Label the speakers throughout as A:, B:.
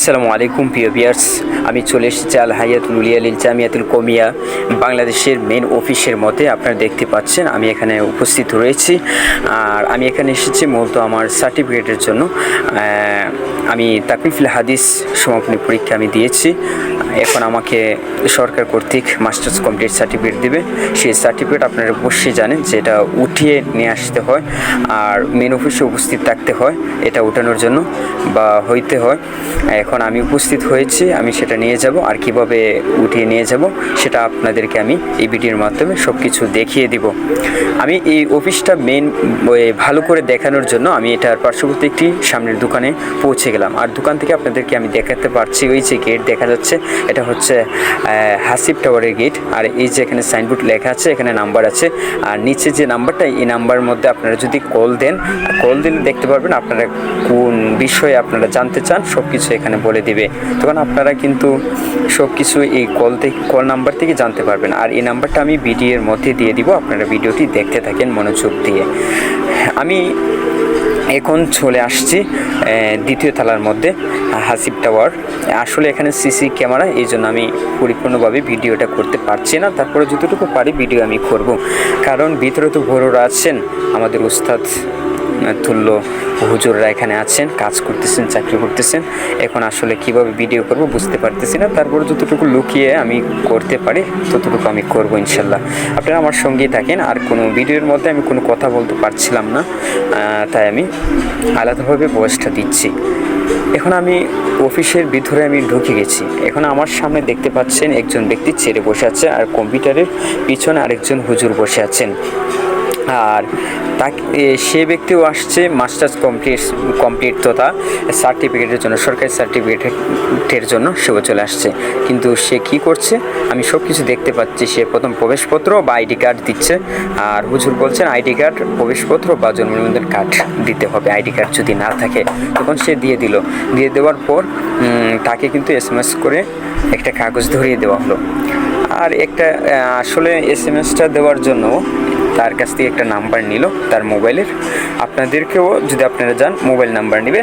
A: আসসালামু আলাইকুম প্রিয় ভিউয়ার্স, আমি চলে এসেছি আল হায়াতুল উলিয়া লিল জামিয়াতুল কওমিয়া বাংলাদেশের মেন অফিসের মধ্যে। আপনারা দেখতে পাচ্ছেন আমি এখানে উপস্থিত রয়েছি। আর আমি এখানে এসেছি মূলত আমার সার্টিফিকেটের জন্য। আমি তাকলিফুল হাদিস সমাপনী পরীক্ষা আমি দিয়েছি। এখন আমাকে সরকার কর্তৃক মাস্টার্স কমপ্লিট সার্টিফিকেট দেবে। সেই সার্টিফিকেট আপনারা অবশ্যই জানেন যে এটা উঠিয়ে নিয়ে আসতে হয় আর মেন অফিসে উপস্থিত থাকতে হয় এটা ওঠানোর জন্য বা হইতে হয়। এখন আমি উপস্থিত হয়েছি, আমি সেটা নিয়ে যাব আর কিভাবে উঠিয়ে নিয়ে যাব সেটা আপনাদেরকে আমি এই ভিডিওর মাধ্যমে সব কিছু দেখিয়ে দিব। আমি এই অফিসটা মেন ভালো করে দেখানোর জন্য আমি এটার পার্শ্ববর্তী একটি সামনের দোকানে পৌঁছে গেলাম। আর দোকান থেকে আপনাদেরকে আমি দেখাতে পারছি ওই যে গেট দেখা যাচ্ছে, এটা হচ্ছে হাসিব টাওয়ারের গেট। আর এই যে এখানে সাইনবোর্ড লেখা আছে, এখানে নাম্বার আছে। আর নিচে যে নাম্বারটা, এই নাম্বারের মধ্যে আপনারা যদি কল দিলে দেখতে পারবেন আপনারা কোন বিষয়ে আপনারা জানতে চান, সব কিছু এখানে বলে দিবে। তখন আপনারা কিন্তু সব কিছু এই কল নাম্বার থেকে জানতে পারবেন। আর এই নাম্বারটা আমি ভিডিওর মধ্যে দিয়ে দিব, আপনারা ভিডিওটি দেখতে থাকেন মনোযোগ দিয়ে। আমি এখন চলে আসছি দ্বিতীয় তলার মধ্যে হাসিব টাওয়ার। আসলে এখানে সিসি ক্যামেরা, এই জন্য আমি পরিপূর্ণভাবে ভিডিওটা করতে পারছি না। তারপরে যতটুকু পারি ভিডিও আমি করব, কারণ ভিতরে তো বড়রা আছেন, আমাদের উস্তাদ তুল্য হুজুররা এখানে আছেন, কাজ করতেছেন, চাকরি করতেছেন। এখন আসলে কিভাবে ভিডিও করব বুঝতে পারতেছি না। তারপরে যতটুকু লুকিয়ে আমি করতে পারি ততটুকু আমি করব ইনশাল্লাহ। আপনারা আমার সঙ্গেই থাকেন। আর কোনো ভিডিওর মধ্যে আমি কোনো কথা বলতে পারছিলাম না, তাই আমি আলাদাভাবে ভয়েসটা দিচ্ছি। এখন আমি অফিসের ভিতরে আমি ঢুকে গেছি। এখন আমার সামনে দেখতে পাচ্ছেন একজন ব্যক্তি চেয়ারে বসে আছে আর কম্পিউটারের পিছনে আরেকজন হুজুর বসে আছেন। আর সে ব্যক্তিও আসছে মাস্টার্স কমপ্লিট তথা সার্টিফিকেটের জন্য, সরকারি সার্টিফিকেটের জন্য সেও চলে আসছে। কিন্তু সে কি করছে আমি সব কিছু দেখতে পাচ্ছি। সে প্রথম প্রবেশপত্র বা আইডি কার্ড দিচ্ছে। আর হুজুর বলছেন আইডি কার্ড, প্রবেশপত্র বা জন্ম নিবন্ধন কার্ড দিতে হবে। আইডি কার্ড যদি না থাকে তখন সে দিয়ে দেওয়ার পর তাকে কিন্তু SMS করে একটা কাগজ ধরিয়ে দেওয়া হলো। আর একটা আসলে SMSটা দেওয়ার জন্য তার কাছ থেকে একটা নাম্বার নিল তার মোবাইলের। আপনাদেরকেও যদি আপনারা যান মোবাইল নাম্বার নেবে।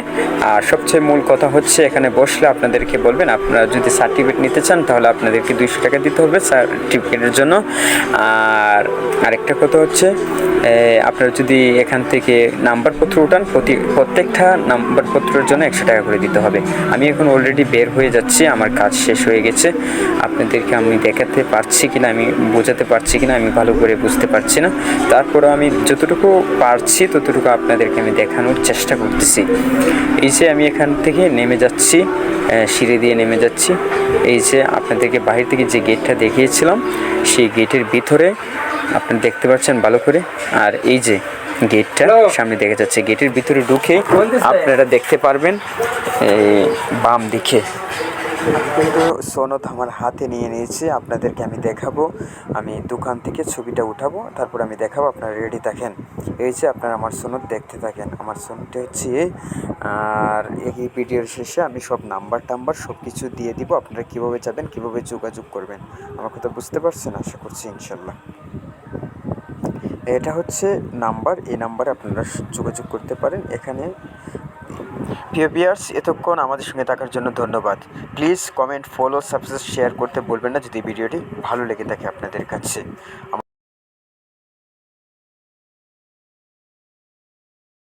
A: আর সবচেয়ে মূল কথা হচ্ছে এখানে বসলে আপনাদেরকে বলবেন আপনারা যদি সার্টিফিকেট নিতে চান তাহলে আপনাদেরকে 200 টাকা দিতে হবে সার্টিফিকেটের জন্য। আর আরেকটা কথা হচ্ছে আপনারা যদি এখান থেকে নাম্বারপত্র উঠান প্রত্যেকটা নাম্বারপত্রের জন্য 100 টাকা করে দিতে হবে। আমি এখন অলরেডি বের হয়ে যাচ্ছি, আমার কাজ শেষ হয়ে গেছে। আপনাদেরকে আমি দেখাতে পারছি কিনা, আমি বোঝাতে পারছি কিনা আমি ভালো করে বুঝতে পারছি না। তারপরে আমি যতটুকু পারছি ততটুকু আপনাদেরকে আমি দেখানোর চেষ্টা করতেছি। এই যে আমি এখান থেকে নেমে যাচ্ছি, সিঁড়ি দিয়ে নেমে যাচ্ছি। এই যে আপনাদেরকে বাহির থেকে যে গেটটা দেখিয়েছিলাম সেই গেটের ভিতরে আপনারা দেখতে পাচ্ছেন ভালো করে। আর এই যে গেটটা সামনে দেখা যাচ্ছে, গেটের ভিতরে ঢুকে আপনারা দেখতে পারবেন বাম দিকে কিন্তু সনদ আমার হাতে নিয়ে নিয়েছি। আপনাদেরকে আমি দেখাবো, আমি দোকান থেকে ছবিটা উঠাবো, তারপর আমি দেখাবো। আপনারা রেডি থাকেন। এই যে আপনারা আমার সনদ দেখতে থাকেন। আমার সনদটা হচ্ছে আর এই ভিডিওর শেষে আমি সব নাম্বার সব কিছু দিয়ে দিব। আপনারা কীভাবে যাবেন, কীভাবে যোগাযোগ করবেন, আমার কথা বুঝতে পারছেন আশা করছি ইনশাল্লাহ। এটা হচ্ছে নাম্বার, এই নাম্বারে আপনারা যোগাযোগ করতে পারেন। এখানে প্রিয় ভিউয়ার্স, এতক্ষণ আমাদের সঙ্গে থাকার জন্য ধন্যবাদ। Please comment, follow, subscribe, share করতে বলবেন না যদি ভিডিওটি ভালো লেগে থাকে আপনাদের কাছে।